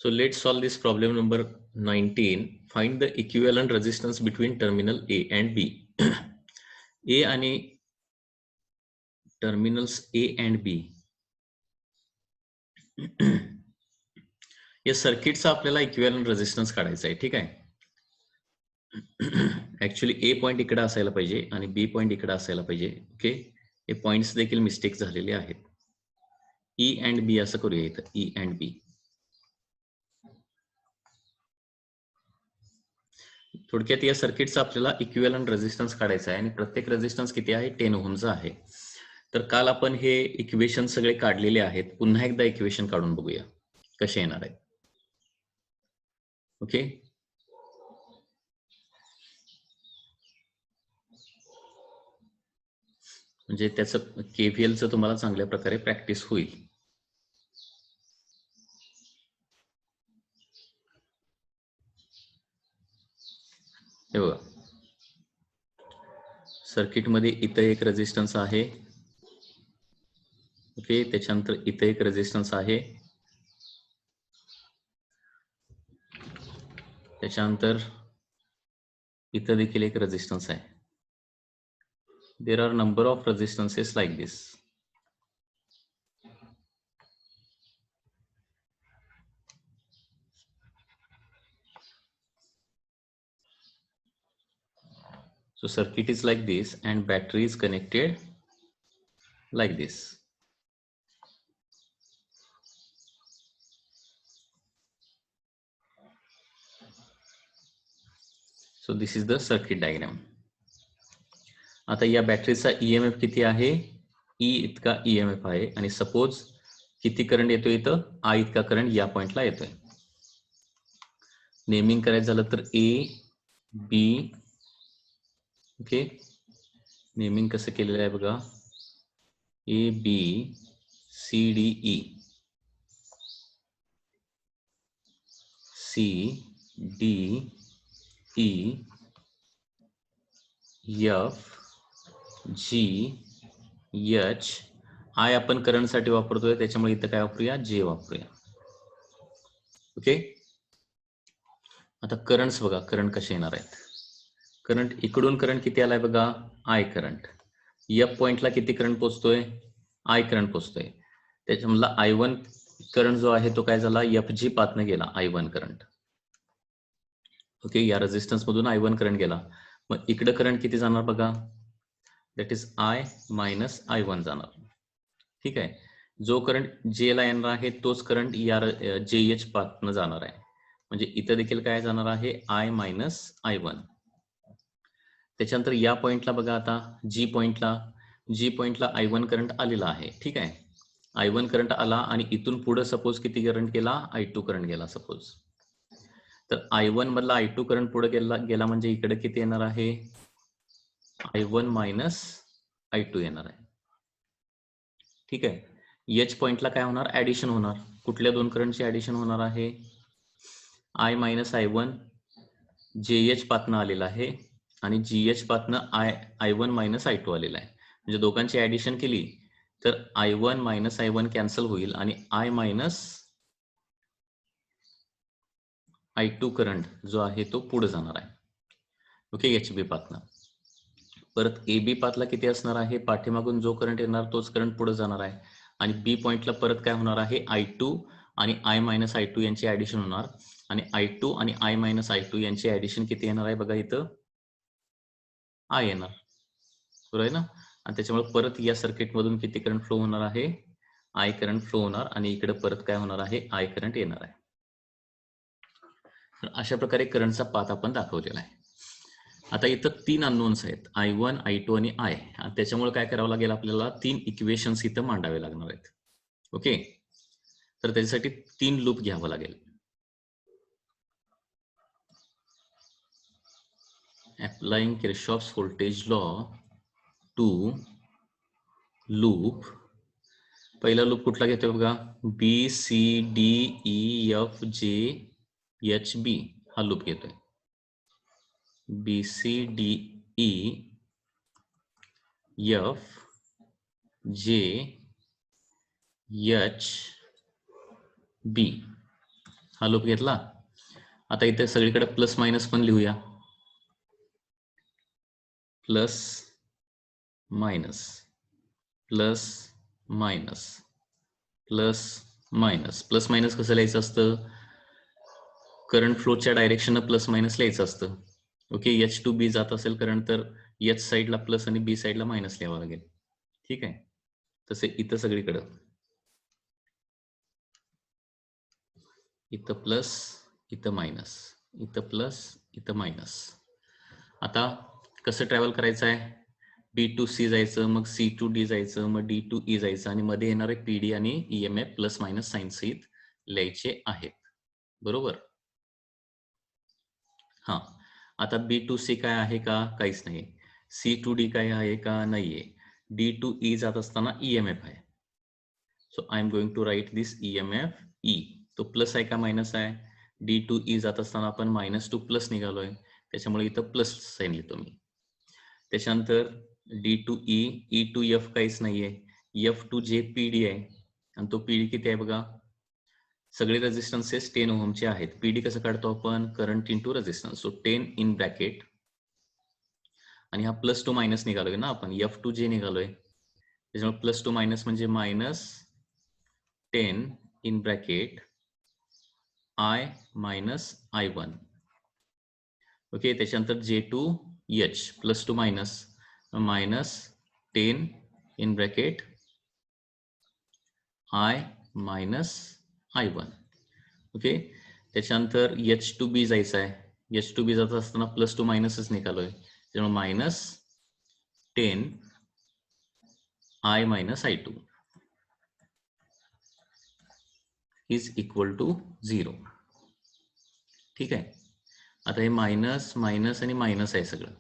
So let's solve this problem number 19. Find the equivalent resistance between terminal A and B. A आणि terminals A and B या सर्किटचा आपल्याला equivalent resistance काढायचा आहे. ठीक आहे. ऍक्च्युली ए पॉइंट इकडे असायला पाहिजे आणि बी पॉइंट इकडे असायला पाहिजे. ओके, हे पॉइंट्स देखील मिस्टेक झालेले आहेत. ई अँड बी असं करूया इथं, ई अँड बी. थोडक्यात या सर्किटचा आपल्याला इक्विव्हॅलंट रेझिस्टन्स काढायचा आहे आणि प्रत्येक रेझिस्टन्स किती आहे? 10 ओहमचा आहे. तर काल आपण हे इक्वेशन सगळे काढलेले आहेत. पुन्हा एकदा इक्वेशन काढून बघूया कसे येणार आहेत. ओके, म्हणजे त्याचं केव्हीएलचं तुम्हाला चांगल्या प्रकारे प्रॅक्टिस होईल. हे बघा, सर्किटमध्ये इथं एक रेझिस्टन्स आहे. ओके, त्याच्यानंतर इथं एक रेझिस्टन्स आहे. त्याच्यानंतर इथं देखील एक रेझिस्टन्स आहे. There are number of resistances like this. So circuit is like this and battery is connected like this. So this is the circuit diagram. आता या बॅटरीचा ईएमएफ किती आहे? ई इतका ईएमएफ आहे आणि सपोज किती करंट येतोय इथं? आय इतका करंट या पॉइंटला येतोय. नेमिंग करायचं झालं तर ए बी. ओके, नेमिंग कसं केलेलं आहे बघा, A B C D E, C D E F G H. I आपण करंटसाठी वापरतोय त्याच्यामुळे इथं काय वापरूया? जे वापरूया. ओके, आता करंट्स बघा, करंट कसे येणार आहेत. करंट इकडून करंट किती आलाय बघा? I current. एफ पॉइंटला किती करंट पोहोचतोय? आय करंट पोहोचतोय. त्याच्यामधला I1 करंट जो आहे तो काय झाला? एफ जी पातनं गेला I1 करंट. ओके, या रेझिस्टन्स मधून I1 करंट गेला. मग इकडे करंट किती जाणार बघा? That is I minus I1 जाणार. ठीक आहे, जो करंट जे ला येणार आहे तोच करंट या जे एच पाथनं जाणार आहे. म्हणजे इथं देखील काय जाणार आहे? I minus I1. त्याच्यानंतर या पॉइंटला बघा, आता जी पॉइंटला I1 करंट आलेला आहे. ठीक आहे, I1 करंट आला आणि इथून पुढे सपोज किती करंट गेला? I2 करंट गेला सपोज. तर I1 मधला I2 करंट पुढे गेला म्हणजे इकडे किती येणार आहे? I1 मायनस I2 येणार आहे. ठीक आहे, एच पॉइंटला काय होणार? ऍडिशन होणार. कुठल्या दोन करंटची ऍडिशन होणार आहे? I मायनस I1 JH पातनं आलेला आहे आणि GH पातनं I1 मायनस I2 आलेला आहे. म्हणजे दोघांची ऍडिशन केली तर I1 मायनस I1 कॅन्सल होईल आणि I मायनस I2 करंट जो आहे तो पुढे जाणार आहे. Okay, HB पातनं. परत AB पाथला किती असणार आहे? पाठीमागून जो करंट येणार तोच करंट पुढे जाणार आहे आणि बी पॉइंटला परत काय होणार आहे? I2 आणि I मायनस I2 यांची ऍडिशन होणार आणि I2 आणि I मायनस I2 यांची ऍडिशन किती येणार आहे बघा? इथं I येणार. बरोबर आहे ना? आणि त्याच्यामुळे परत या सर्किट मधून किती करंट फ्लो होणार आहे? I करंट फ्लो होणार आणि इकडे परत काय होणार आहे? I करंट येणार आहे. तर अशा प्रकारे करंटचा पाथ आपण दाखवलेला आहे. आता इथं 3 अननोन्स आहेत, I1, I2 आणि I. आणि त्याच्यामुळे काय करावं लागेल आपल्याला? 3 इक्वेशन्स इथं मांडावे लागणार आहेत. ओके, तर त्याच्यासाठी 3 लूप घ्यावं लागेल. Applying Kirchhoff's voltage law to loop. पहिला लूप कुठला घेतोय बघा? BCDEFJHB हा लूप घेतोय. BCDEFJHB हा लूप घेतला. आता इथे सगळीकडे प्लस मायनस पण लिहूया. Plus minus plus minus plus minus. Plus minus कसं लिहायचं असतं? करंट फ्लोच्या डायरेक्शन प्लस मायनस लिहायचं असतं. ओके, एच टू बी जात असेल करंट तर एच साईडला प्लस आणि बी साईडला मायनस लिहावं लागेल. ठीक आहे, तसे इथं सगळीकडं इथं प्लस इथं मायनस, इथं प्लस इथं मायनस. आता कसं ट्रॅव्हल करायचं आहे? बी टू सी जायचं, मग सी टू डी जायचं, मग डी टू ई जायचं आणि मध्ये येणारे पीडी आणि ईएमएफ प्लस मायनस साइन सहित लिहायचे आहेत. बरोबर? हा, आता बी टू सी काय आहे का? काहीच नाही. सी टू डी काय आहे का? नाहीये. डी टू ई जात असताना ईएमएफ आहे. So I am going to write this EMF E. तो प्लस आहे का मायनस आहे? डी टू ई जात असताना आपण मायनस टू प्लस निघालोय, त्याच्यामुळे इथं प्लस साईन लिहितो मी. त्याच्यानंतर D to E, E to F काहीच नाहीये. एफ टू जे पीडी आहे आणि तो पीडी किती आहे बघा? सगळे रेजिस्टन्सेस 10 ओहमचे आहेत. पीडी कसं काढतो आपण? Current into resistance. So 10 in bracket आणि हा प्लस टू मायनस निघालोय ना आपण, एफ टू जे निघालोय, त्याच्यामुळे प्लस टू मायनस म्हणजे minus 10 in bracket I minus I1. Okay, त्याच्यानंतर J to H plus to minus minus 10 in bracket I minus I1. Okay, त्याच्यानंतर H to B जायचं आहे. H to बी जात असताना plus two मायनसच निघालोय, त्यामुळे minus 10 I minus I2 is equal to 0. ठीक आहे, आता हे मायनस मायनस आणि मायनस आहे सगळं.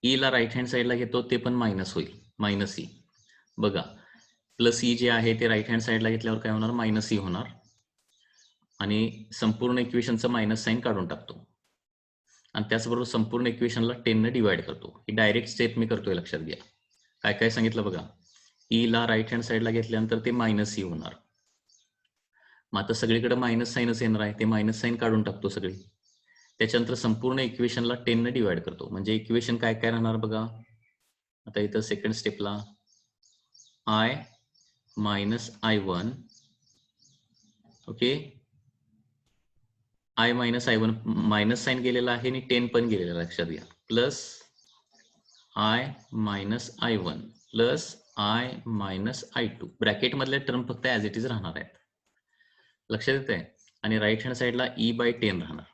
ई ला राईट हँड साईडला घेतो ते पण मायनस होईल, मायनस ई. बघा, प्लस ई जे आहे ते राईट हँड साईडला घेतल्यावर काय होणार? मायनस ई होणार. आणि संपूर्ण इक्वेशनचं मायनस साईन काढून टाकतो आणि त्याचबरोबर संपूर्ण इक्वेशनला 10 ने डिवाइड करतो. ही डायरेक्ट स्टेप मी करतोय, लक्षात घ्या. काय काय सांगितलं बघा. ई ला राईट हँड साईडला घेतल्यानंतर ते मायनस ई होणार. मग आता सगळीकडे मायनस साईनच येणार आहे, ते मायनस साईन काढून टाकतो सगळी. त्याच्यानंतर संपूर्ण इक्वेशनला 10 ने डिवाइड करतो. म्हणजे इक्वेशन काय काय राहणार बघा. आता इथं सेकंड स्टेपला I minus I1. Okay, I minus I1 minus sign गेलेला आहे आणि 10 पण गेलेला, लक्षात घ्या. Plus I minus I1 plus I minus I2. Bracket मधले टर्म फक्त ऍज इट इज राहणार आहेत, लक्षात येत आहे. आणि राईट हँड साईडला E/10 राहणार.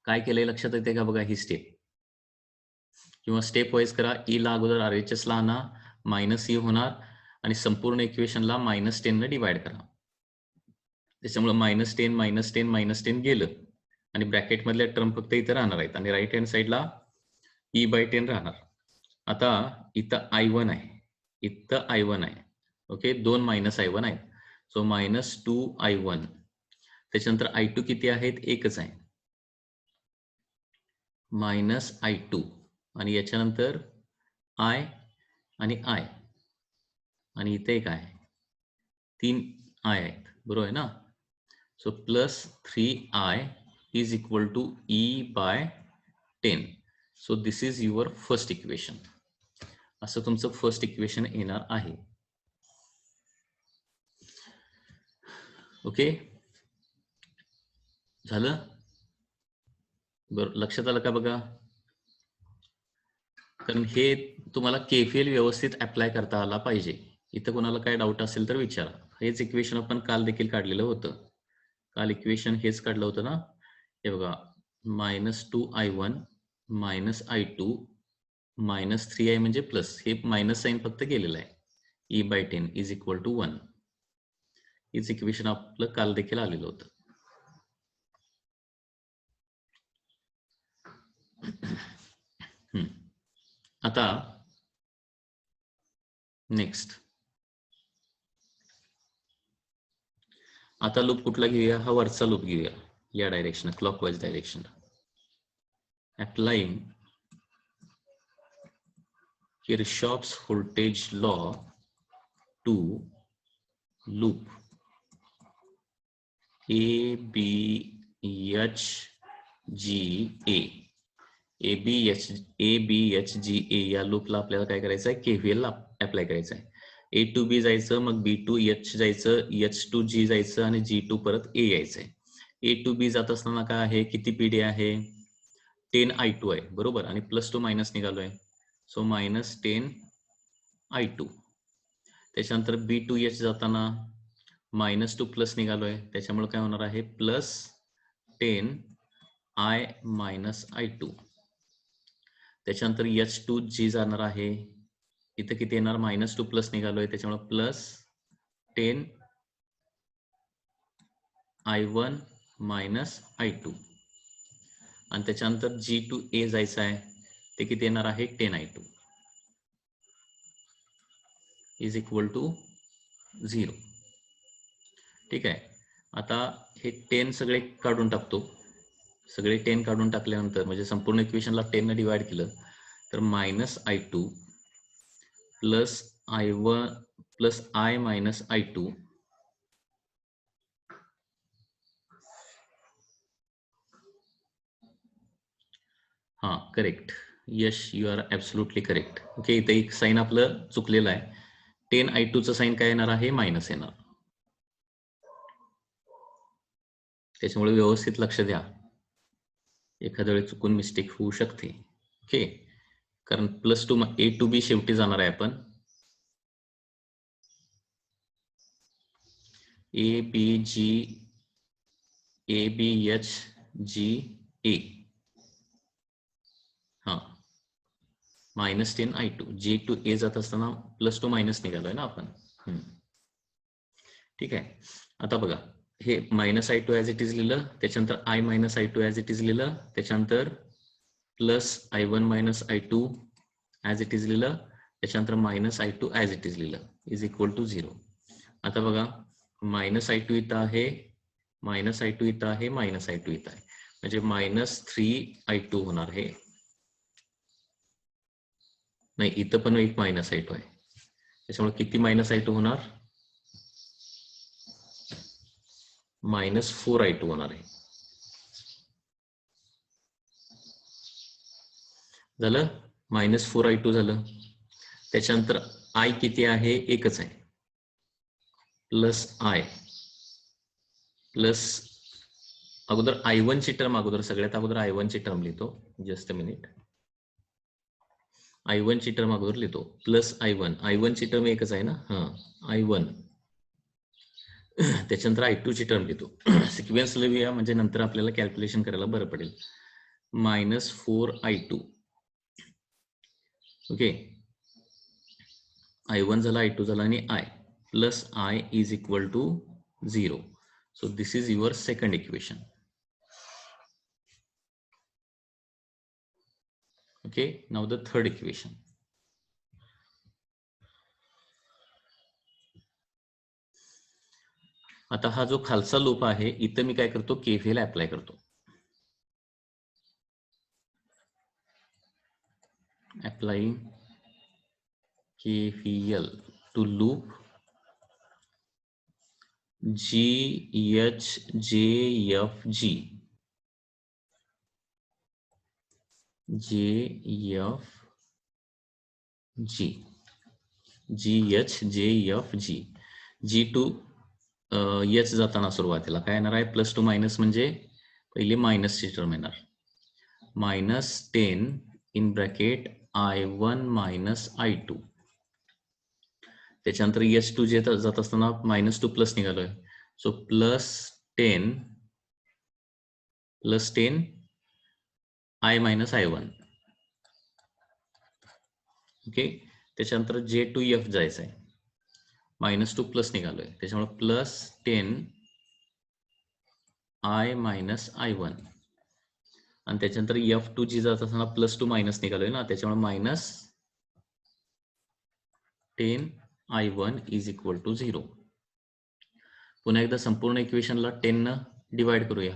काय केलंय लक्षात येते का बघा ही स्टेप, किंवा स्टेप वाईज करा. ई ला अगोदर RHS ला आणा, मायनस ई होणार आणि संपूर्ण इक्वेशनला मायनस 10 ने डिवाइड करा. त्याच्यामुळे मायनस 10 मायनस 10 मायनस 10 गेलं आणि ब्रॅकेट मधल्या टर्म फक्त इथं राहणार आहेत आणि राईट हँड साईडला E/10 राहणार. आता इथं I1 आहे, इथं I1 आहे. ओके, दोन मायनस I1 आहेत. So minus 2I1. त्याच्यानंतर I2 किती आहेत? एकच आहे, मायनस I2. आणि याच्यानंतर I आणि I आणि इथे एक आहे, 3 I आहेत, बरोबर आहे ना. So plus 3I is equal to E/10. So this is your first equation. असं तुमचं फर्स्ट इक्वेशन येणार आहे. ओके, झालं? बरं, लक्षात आलं का बघा. कारण हे तुम्हाला केफीएल व्यवस्थित अप्लाय करता आला पाहिजे. इथं कोणाला काय डाऊट असेल तर विचारा. हेच इक्वेशन आपण काल देखील काढलेलं होतं. काल इक्वेशन हेच काढलं होतं ना. हे बघा, minus 2I1 minus I2 minus 3I म्हणजे प्लस, हे मायनस साईन फक्त गेलेलं आहे. E/10 is equal to 1. हेच इक्वेशन आपलं काल देखील आलेलं होतं. आता नेक्स्ट, आता लूप कुठला घेऊया? हा वरचा लूप घेऊया, या direction, clockwise direction. Applying Kirchhoff's voltage law to loop ABHGA या लूपला आपल्याला काय करायचं आहे, KVL अप्लाय करायचं आहे. A to B जायचं, मग B to H जायचं, H to G जायचं आणि G to परत A यायचंय. A to B जात असताना काय आहे, किती PD आहे, 10I2 आहे बरोबर, आणि प्लस टू मायनस निघालोय, सो मायनस 10I2. त्याच्यानंतर B to H जाताना मायनस टू प्लस निघालोय, त्याच्यामुळे काय होणार आहे, प्लस 10I मायनस I2. त्याच्यानंतर H to G जाणार आहे, इथं किती येणार, मायनस टू प्लस निघालोय, त्याच्यामुळे प्लस 10I1 मायनस I2. आणि त्याच्यानंतर G to A जायचं आहे, ते किती येणार आहे, 10I2 इज इक्वल टू 0. ठीक आहे. आता हे 10 सगळे काढून टाकतो, सगळे 10 काढून टाकल्यानंतर म्हणजे संपूर्ण इक्वेशनला 10 ने डिवाइड केलं तर minus I2 plus I1 plus I minus I2 हा correct, yes you are absolutely correct. Okay, इथे एक साईन आपलं चुकलेलं आहे, 10I2 चं साईन काय येणार आहे, मायनस येणार, त्याच्यामुळे व्यवस्थित लक्ष द्या, एखाद्या वेळी चुकून मिस्टेक होऊ शकते. ओके, कारण plus two A to B शेवटी जाणार आहे आपण, ABHGA हा minus 10I2, G to A जात असताना प्लस टू मायनस निघालोय ना आपण. ठीक आहे. आता बघा, हे minus I2 as it is लिहिलं, त्याच्यानंतर I minus I2 as it is लिहिलं, त्याच्यानंतर plus I1 minus I2 as it is लिहिलं, त्याच्यानंतर minus I2 as it is लिहिलं, इज इक्वल टू 0. आता बघा, मायनस I2 इथं आहे, मायनस I2 इथं आहे, मायनस I2 इथं आहे, म्हणजे मायनस 3I2 होणार हे, नाही इथं पण एक मायनस I2 आहे, त्याच्यामुळे किती मायनस I2 होणार, मायनस 4I2 होणार आहे. झालं, मायनस 4I2 झालं. त्याच्यानंतर I किती आहे, एकच आहे, प्लस I प्लस अगोदर I1 ची टर्म, अगोदर सगळ्यात अगोदर I1 ची टर्म लिहितो, जस्ट अ मिनिट, I1 ची टर्म अगोदर लिहितो, प्लस I1 ची टर्म एकच आहे ना, हा I1, त्याच्यानंतर I2 ची टर्म लिहितो, सिक्वेन्स लिहूया म्हणजे नंतर आपल्याला कॅल्क्युलेशन करायला बरं पडेल. मायनस 4I2, ओके, I1 झाला, I2 झाला आणि I plus I is equal to 0. So this is your second equation. Okay, now the third equation. आता हा जो खालचा लूप आहे, इथं मी काय करतो, KVL अप्लाय करतो. Applying KVL to loop GHJFG. GHJFG. G to H जाताना सुरुवातीला काय येणार आहे, प्लस टू मायनस म्हणजे पहिली मायनसची टर्म येणार, minus 10 in bracket I1 minus I2. त्याच्यानंतर H टू जे जात असताना मायनस टू प्लस निघालोय, so plus 10 I minus I1. Okay, त्याच्यानंतर J टू F जायचं आहे, मायनस टू प्लस निघालोय, त्याच्यामुळे प्लस 10 I मायनस I1. आणि त्याच्यानंतर F टू G जात असताना प्लस टू मायनस निघालोय ना, त्याच्यामुळे minus 10 I1 is equal to 0. पुन्हा एकदा संपूर्ण इक्वेशनला 10 न डिवाइड करूया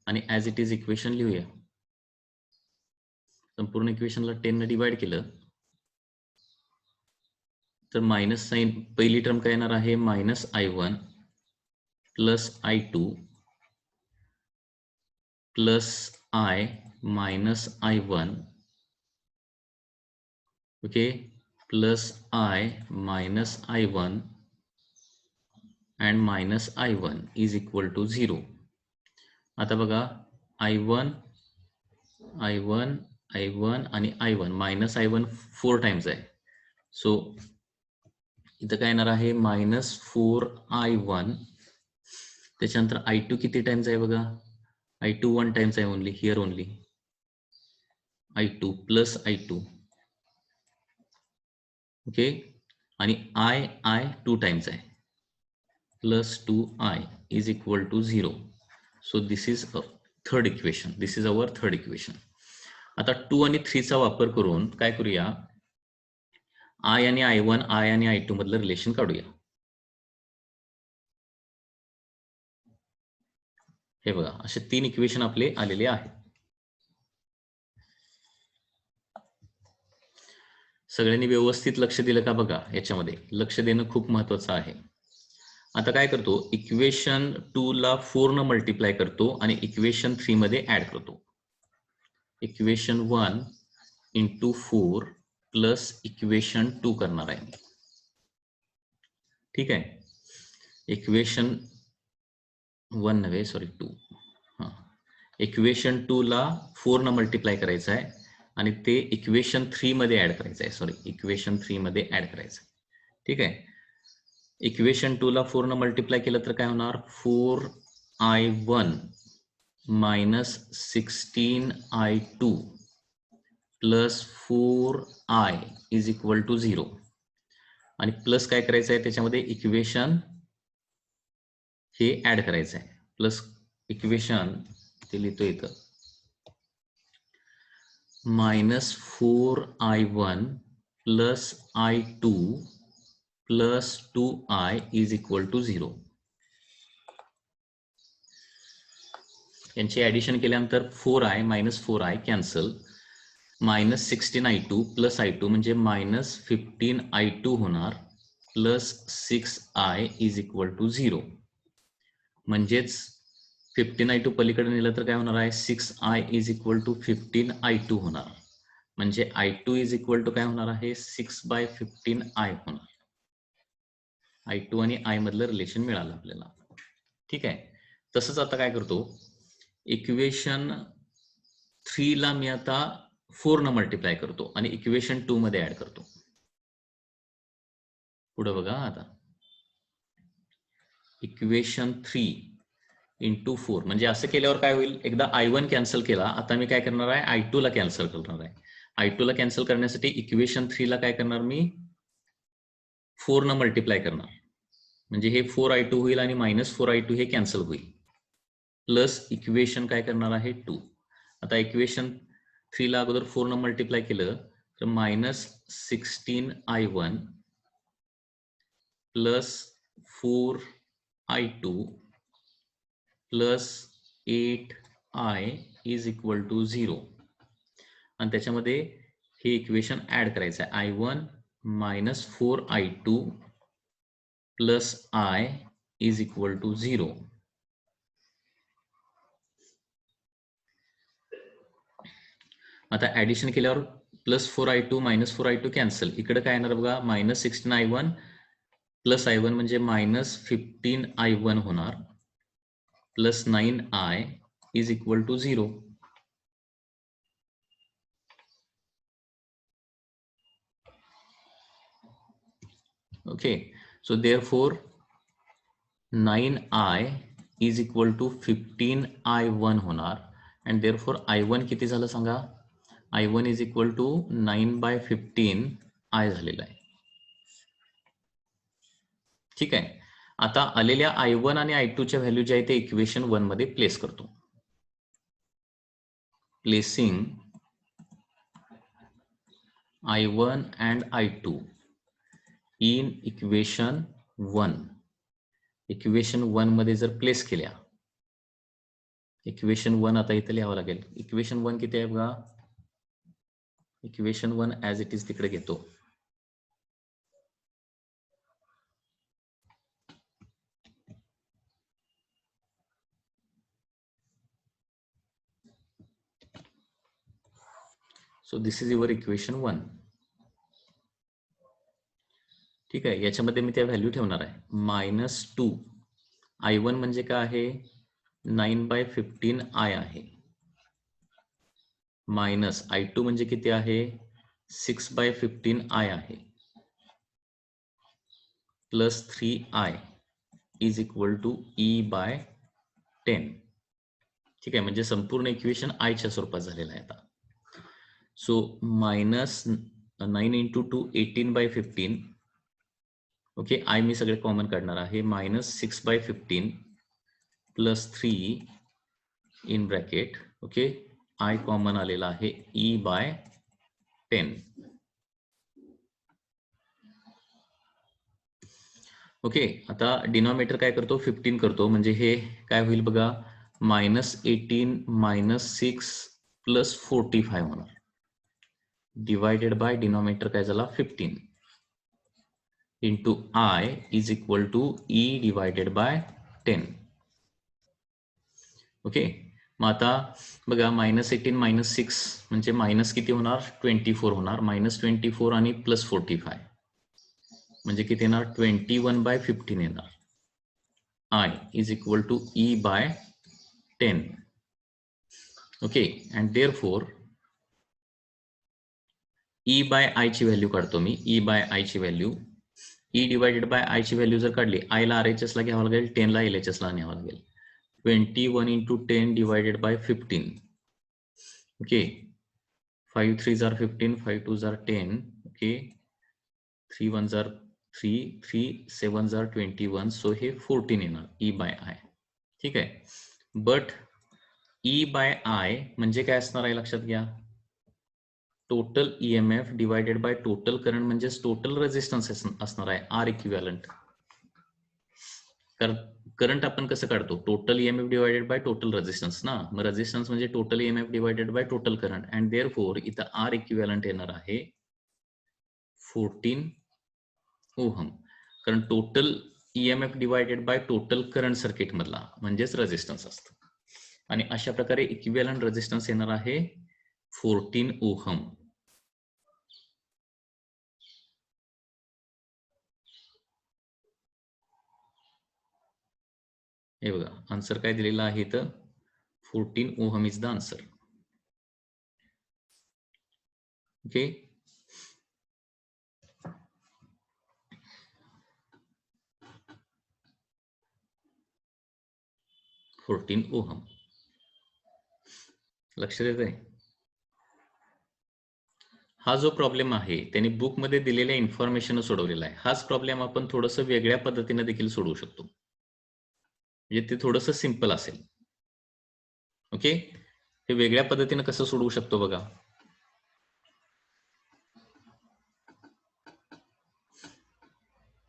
आणि ॲज इट इज इक्वेशन लिहूया. संपूर्ण इक्वेशनला 10 न डिवाइड केलं तर मायनस साइन, पहिली टर्म काय येणार आहे, minus I1 plus I2 plus I minus I1, okay, plus I minus I1 and minus I1 is equal to 0. आता बघा I1 आणि I1 मायनस I1 4 टाइम्स आहे. सो इथं काय येणार आहे -4I1. त्याच्यानंतर I2 किती टाइम्स आहे बघा, I2 1 टाइम्स आहे only, here only I2 plus I2, okay, आणि I 2 टाइम्स आहे, plus 2I is equal to 0. So this is third equation, this is our third equation. आता 2 आणि 3 चा वापर करून काय करूया, I आणि I1, I आणि I2 मधलं रिलेशन काढूया. हे बघा असे 3 इक्वेशन आपले आलेले आहेत. सगळ्यांनी व्यवस्थित लक्ष दिलं का बघा, याच्यामध्ये लक्ष देणं खूप महत्वाचं आहे. आता काय करतो, इक्वेशन 2 ला 4 न मल्टिप्लाय करतो आणि इक्वेशन 3 मध्ये ऍड करतो. इक्वेशन 1 इंटू 4 प्लस इक्वेशन 2 करणार आहे. ठीक आहे, इक्वेशन 1 नव्हे, सॉरी 2. हां, इक्वेशन 2 ला 4 न मल्टिप्लाय करायचं आहे आणि ते इक्वेशन 3 मध्ये ऍड करायचं आहे. सॉरी, इक्वेशन 3 मध्ये ऍड करायचं आहे. ठीक आहे, इक्वेशन 2 ला 4 न मल्टिप्लाय केलं तर काय होणार, 4I1 minus 16I2 plus 4I is equal to 0. आणि प्लस काय करायचं आहे, त्याच्यामध्ये इक्वेशन हे ऍड करायचं आहे. प्लस इक्वेशन ते लिहितो इथं, -4I1 plus I2 plus 2I is equal to 0. यांची ऍडिशन केल्यानंतर 4I minus 4I cancel, -16I2 plus I2 म्हणजे -15I2 होणार, plus 6I is equal to 0. म्हणजेच 15I2 पलीकडे नेलं तर काय होणार आहे, 6I is equal to 15I2 होणार. म्हणजे I2 इज इक्वल टू काय होणार आहे, 6/15I होणार. I2 आणि I मधलं रिलेशन मिळालं आपल्याला. ठीक आहे, तसंच आता काय करतो, इक्वेशन 3 ला मी आता 4 न मल्टिप्लाय करतो आणि इक्वेशन 2 मध्ये ऍड करतो. पुढे बघा, आता इक्वेशन 3 इंटू 4 म्हणजे असं केल्यावर काय होईल, एकदा I1 कॅन्सल केला, आता मी काय करणार आहे, I2 ला कॅन्सल करणार आहे. I2 ला कॅन्सल करण्यासाठी इक्वेशन 3 ला काय करणार, मी 4 न मल्टिप्लाय करणार, म्हणजे हे 4I2 होईल आणि -4I2 हे कॅन्सल होईल, प्लस इक्वेशन काय करणार आहे 2. आता इक्वेशन 3 ला अगोदर 4 न मल्टिप्लाय केलं तर -16I1 plus 4I2 plus 8I is equal to 0. आणि त्याच्यामध्ये हे इक्वेशन ऍड करायचं आहे, I1 minus 4I2 plus I is equal to 0. आता ऍडिशन केल्यावर plus 4I2 minus 4I2 cancel, इकडे काय येणार बघा, -16I1 प्लस I1 म्हणजे -15I1 होणार, plus 9I is equal to 0. Okay, so therefore 9I is equal to 15I1 होणार, and therefore I1 किती झालं सांगा, I1 is equal to 9/15I झालेला आहे. ठीक आहे, आता आलेल्या I1 आणि I2 च्या व्हॅल्यू ज्या आहेत ते इक्वेशन 1 मध्ये प्लेस करतो. Placing I1 and I2 in equation 1. Equation 1 मध्ये जर प्लेस केल्या, इक्वेशन 1 आता इथे लिहावं लागेल. इक्वेशन 1 किती आहे बघा, इक्वेशन 1 ऍज इट इज तिकडे घेतो. So this is your equation 1. ठीक आहे, याच्यामध्ये मी त्या व्हॅल्यू ठेवणार आहे. -2 I1 म्हणजे काय आहे, 9/15 I आहे. मायनस I2 म्हणजे किती आहे, 6/15 I आहे. Plus 3I is equal to E/10. ठीक आहे, म्हणजे संपूर्ण इक्वेशन आयच्या स्वरूपात झालेलं आहे आता. सो -9 × 2 18/15. ओके, आय मी सगळे कॉमन काढणार आहे. -6/15 plus 3 in bracket. Okay, I common आलेला आहे E/10. ओके, आता डिनॉमिनेटर काय करतो, 15 करतो. म्हणजे हे काय होईल बघा, -18 - 6 प्लस 45 होणार. डिवायडेड बाय डिनॉमिनेटर काय झाला, 15 into I is equal to E/10. Okay, मग आता बघा, -18 - 6 म्हणजे मायनस किती होणार, 24 होणार. -24 आणि प्लस 45 म्हणजे किती येणार, 21/15 येणार. I is equal to E/10. Okay, and therefore E/I ची व्हॅल्यू काढतो मी. E/I ची value, E divided by I ची व्हॅल्यू जर काढली, I ला RHS ला घ्यावं लागेल, 10 ला LHS ला न्यावं लागेल. 21 × 10 divided by 15. Okay, 5 3s are 15, 5 2s are 10. Okay, 3 1s are 3, 3 7s are 21. So हे 14 येणार E/I. ठीक आहे, बट E/I म्हणजे काय असणार आहे लक्षात घ्या, total EMF divided by total current म्हणजेच टोटल रेझिस्टन्स असणार आहे, आर इक्विव्हॅलंट. करंट आपण कसं काढतो, total EMF divided by total resistance ना. मग रेझिस्टन्स म्हणजे total EMF divided by total current. And therefore इथं आर इक्विव्हॅलंट येणार आहे 14 ओहम. कारण total EMF divided by total current circuit मधला म्हणजेच रेझिस्टन्स असतं. आणि अशा प्रकारे इक्विव्हॅलंट रेझिस्टन्स येणार आहे 14 ओहम. हे बघा, आन्सर काय दिलेलं आहे इथं, 14 ohm is the answer. Okay, ohm. लक्षात येत आहे. हा जो प्रॉब्लेम आहे त्यांनी बुक मध्ये दिलेल्या इन्फॉर्मेशन सोडवलेला आहे. हाच प्रॉब्लेम आपण थोडस वेगळ्या पद्धतीने देखील सोडवू शकतो, म्हणजे ते थोडस सिंपल असेल. ओके, हे वेगळ्या पद्धतीने कसं सोडवू शकतो बघा.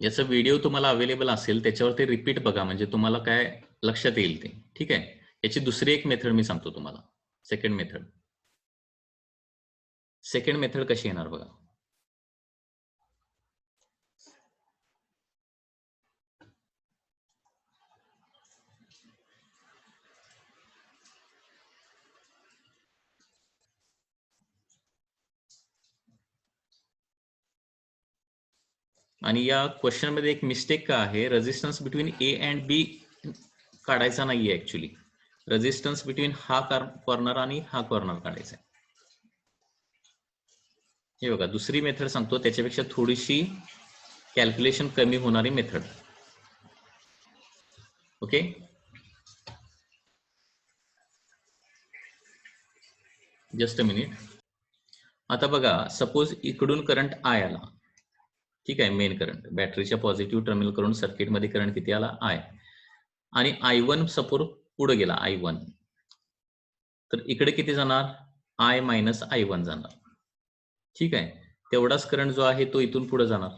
याचा व्हिडिओ तुम्हाला अवेलेबल असेल, त्याच्यावरती रिपीट बघा, म्हणजे तुम्हाला काय लक्षात येईल ते. ठीक आहे, याची दुसरी एक मेथड मी सांगतो तुम्हाला. सेकंड मेथड कशी येणार बघा. आणि या क्वेश्चन मध्ये एक मिस्टेक का आहे, रेझिस्टन्स बिटवीन ए अँड बी काढायचा नाहीये. ऍक्च्युली रेझिस्टन्स बिटवीन हा कॉर्नर आणि हा कॉर्नर काढायचा आहे. हे बघा, दुसरी मेथड सांगतो, त्याच्यापेक्षा थोडीशी कॅल्क्युलेशन कमी होणारी method. Okay, just a minute. आता बघा, सपोज इकडून करंट आय आला. ठीक आहे, मेन करंट बॅटरीच्या पॉझिटिव्ह टर्मिनल करून सर्किटमध्ये करंट किती आला, आय. आणि I1 सपोज पुढे गेला, I1. तर इकडे किती जाणार, I - I1 जाणार. ठीक आहे, तेवढाच करंट जो आहे तो इथून पुढे जाणार,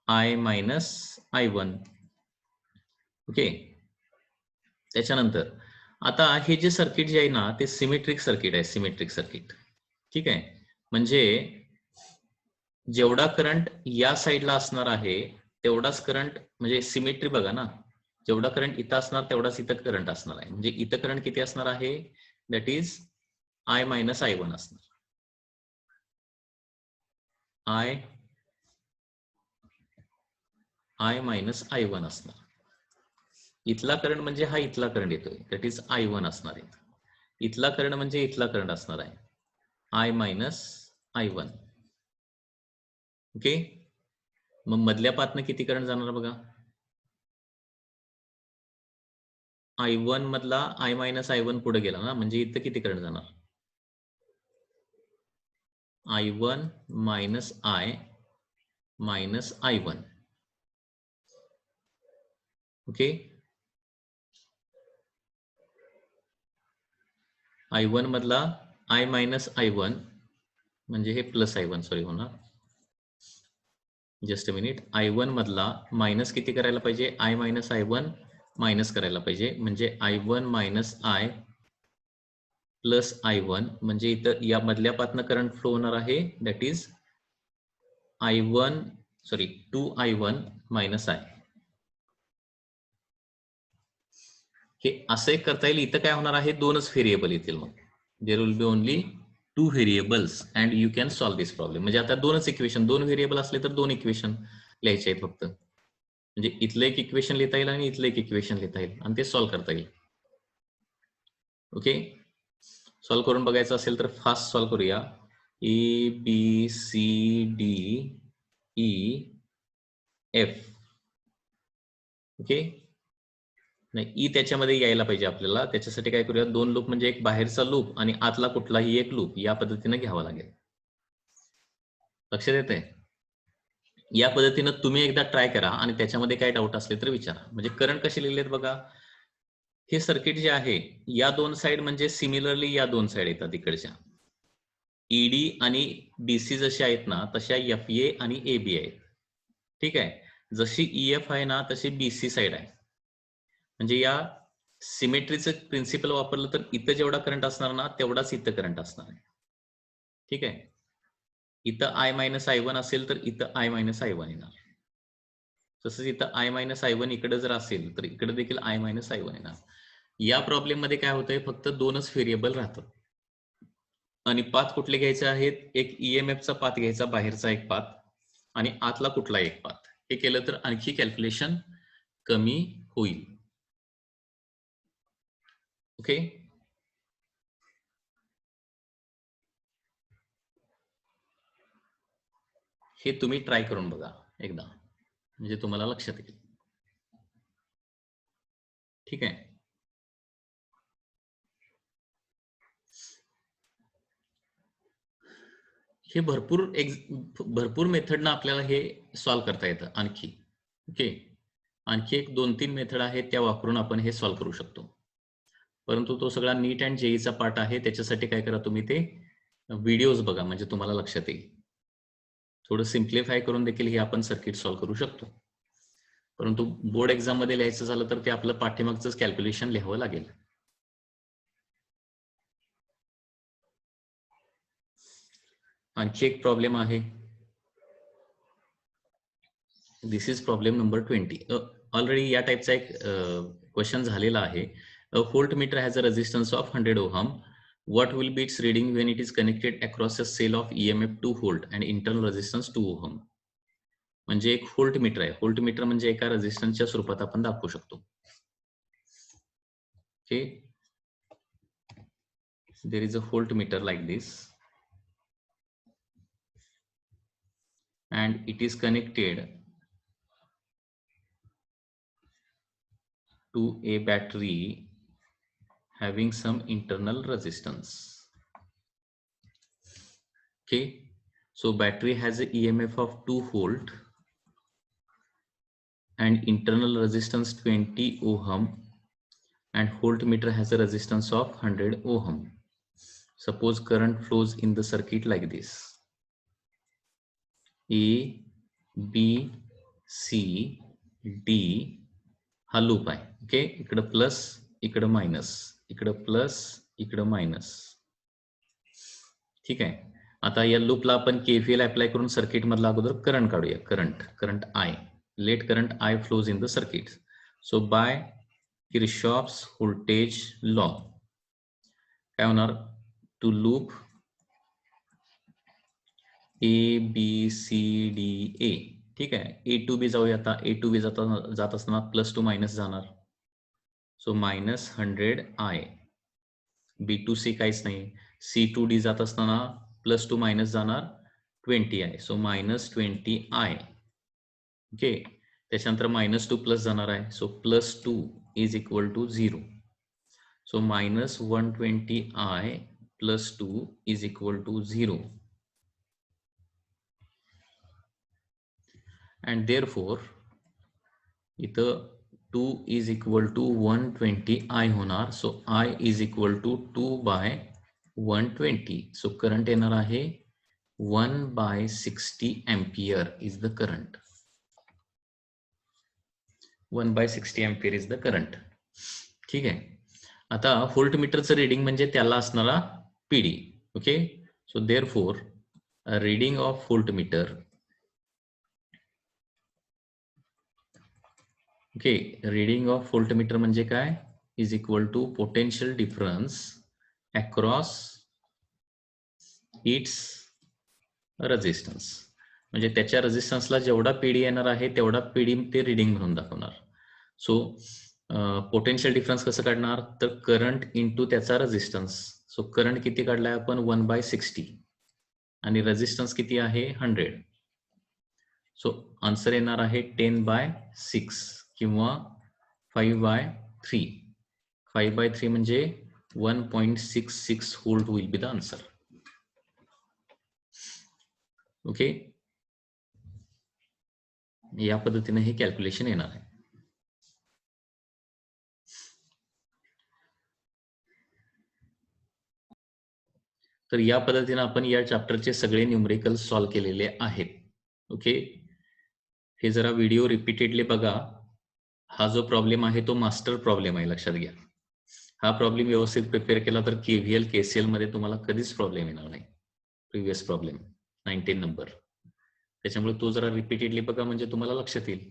I - I1. ओके, त्याच्यानंतर आता हे जे सर्किट जे आहे ना, ते सिमेट्रिक सर्किट आहे. Symmetric circuit. ठीक आहे, म्हणजे जेवढा करंट या साईडला असणार आहे तेवढाच करंट, म्हणजे सिमेट्री बघा ना, जेवढा करंट इथं असणार तेवढाच इथं करंट असणार आहे. म्हणजे इथं करंट किती असणार आहे, that is I minus I one असणार. आय मायनस आय वन असणार. इथला करंट म्हणजे हा इथला करंट येतोय, दॅट इज आय वन असणार आहे. इथला करंट म्हणजे इथला करंट असणार आहे, I minus I one. Okay, मग मधल्या पाथनं किती करंट जाणार बघा. आय वन मधला आय मायनस आय वन पुढे गेला ना, म्हणजे इथं किती करंट जाणार. I one minus I minus I one. Okay, I one मधला आय मायनस आय वन म्हणजे हे प्लस आय वन, सॉरी होणार. Just a minute. I one मधला मायनस किती करायला पाहिजे, I minus I one minus करायला पाहिजे, म्हणजे I one minus I plus I one, म्हणजे इथं या मधल्या पाथनं करंट फ्लो होणार आहे, that is I one sorry 2I1 minus I. हे असं एक करता येईल. इथं काय होणार आहे, दोनच व्हेरिएबल येतील. मग there will be only 2 variables and you can solve this problem. म्हणजे आता दोनच इक्वेशन, 2 व्हेरिएबल असले तर 2 इक्वेशन लिहायचे आहेत फक्त. म्हणजे इथलं एक इक्वेशन लिहिता येईल आणि इथलं एक इक्वेशन लिहिता येईल आणि ते सॉल्व्ह करता येईल. ओके, सॉल्व्ह करून बघायचं असेल तर फास्ट सॉल्व्ह करूया. ABCDEF. ओके, नाही ई त्याच्यामध्ये यायला पाहिजे आपल्याला. त्याच्यासाठी काय करूया, 2 लूप म्हणजे एक बाहेरचा लूप आणि आतला कुठलाही एक लूप या पद्धतीने घ्यावा लागेल. लक्षात येतंय. या पद्धतीनं तुम्ही एकदा ट्राय करा आणि त्याच्यामध्ये काय डाऊट असले तर विचारा. म्हणजे करंट कसे लिहिलेत बघा. हे सर्किट जे आहे, या दोन साइड म्हणजे सिमिलरली या दोन साइड येतात इकडच्या. ईडी आणि डीसी जसे आहेत ना, तशा एफए आणि एबी आहेत. ठीक आहे, जशी ईएफ आहे ना तशी बीसी साइड आहे. म्हणजे या सिमेट्रीचं प्रिन्सिपल वापरलं तर इथं जेवढा करंट असणार ना तेवढाच इथं करंट असणार आहे. ठीक आहे, इथं आय मायनस आय वन असेल तर इथं आय मायनस आय वन येणार. तसंच इथं आय मायनस आय वन इकडे जर असेल तर इकडे देखील आय मायनस आय वन येणार. या प्रॉब्लेम मध्ये काय होतंय, फक्त दोनच व्हेरिएबल राहतात आणि पाथ कुठले घ्यायचे आहेत, एक ईएमएफचा पाथ घ्यायचा, बाहेरचा एक पाथ आणि आतला कुठला एक पाथ. हे केलं तर आणखी कॅल्क्युलेशन कमी होईल. ओके, हे तुम्ही ट्राय करून बघा एकदा, म्हणजे तुम्हाला लक्षात येईल. ठीक आहे, हे भरपूर मेथडनं आपल्याला हे सॉल्व्ह करता येतं आणखी. ओके, आणखी एक 2-3 मेथड आहेत त्या वापरून आपण हे सॉल्व्ह करू शकतो. परंतु तो सगळा नीट अँड जेईचा पार्ट आहे. त्याच्यासाठी काय करा, तुम्ही ते व्हिडिओज बघा म्हणजे तुम्हाला लक्षात येईल. थोडं सिम्प्लिफाय करून देखील हे आपण सर्किट सॉल्व्ह करू शकतो. परंतु बोर्ड एक्झाम मध्ये लिहायचं झालं तर ते आपलं पाठीमागचंच कॅल्क्युलेशन लिहावं लागेल. आणखी एक प्रॉब्लेम आहे, this is problem number 20. Already या टाईपचा एक क्वेश्चन झालेला आहे. A volt meter has a resistance of 100 ohm. What will be its reading when it is connected across a cell of EMF 2 volt and internal resistance 2 ohm? म्हणजे एक volt meter आहे. Volt meter म्हणजे एका रेजिस्टन्सच्या स्वरूपात आपण दाखवू शकतो. Okay, there is a voltmeter like this and it is connected to a battery having some internal resistance. Okay, so battery has a EMF of 2 volt and internal resistance 20 ohm and voltmeter has a resistance of 100 ohm. Suppose current flows in the circuit like this. A, B, C, D हा loop आहे. Okay, इकडं plus इकडं minus, इकडं plus इकडं minus. ठीक आहे, आता या लूपला आपण केव्हीएल अप्लाय करून सर्किट मधला अगोदर करंट काढूया. Current I, let current I flows in the circuit. So by Kirchhoff's voltage law काय होणार, टू लूप ABCDA, ठीक आहे. A to B जाऊया आता. A to B जात असताना प्लस टू मायनस जाणार, so -100I. B to C काहीच नाही. C to D जात असताना प्लस टू मायनस जाणार 20I, सो -20I. ओके, त्याच्यानंतर -2 प्लस जाणार आहे, so +2 is equal to 0. So -120I + 2 is equal to 0. and therefore इथं 2 is equal to 120I होणार, so I is equal to 2/120. So current येणार आहे 1/60 ampere is the current. 1/60 ampere is the current. ठीक आहे. आता volt मीटरचं reading म्हणजे त्याला असणारा PD. Okay, so therefore reading of volt meter, okay, reading of voltmeter म्हणजे काय, is equal to potential difference across its resistance. म्हणजे त्याच्या रेजिस्टन्सला जेवढा पीडी येणार आहे तेवढा पीडी ते रीडिंग म्हणून दाखवणार. सो पोटेन्शियल डिफरन्स कसं काढणार, तर करंट इंटू त्याचा रेजिस्टन्स. सो करंट किती काढलाय आपण 1/60 आणि रेजिस्टन्स किती आहे 100. सो आन्सर येणार आहे 10/6 किंवा 5/3. 5/3 म्हणजे 1.66 volt will be the answer. Okay, या पद्धतीने हे कॅल्क्युलेशन येणार आहे. तर या पद्धतीने आपण या चॅप्टरचे सगळे न्यूमरिकल सॉल्व्ह केलेले आहेत. ओके, हे जरा व्हिडिओ रिपीटेडली बघा. हा जो प्रॉब्लेम आहे तो मास्टर प्रॉब्लेम आहे, लक्षात घ्या. हा प्रॉब्लेम व्यवस्थित प्रिपेअर केला तर KVL KCL मध्ये तुम्हाला कधीच प्रॉब्लेम येणार नाही. प्रिव्हियस प्रॉब्लेम 19 नंबर, त्याच्यामुळे तो जरा रिपीटेडली बघा म्हणजे तुम्हाला लक्षात येईल.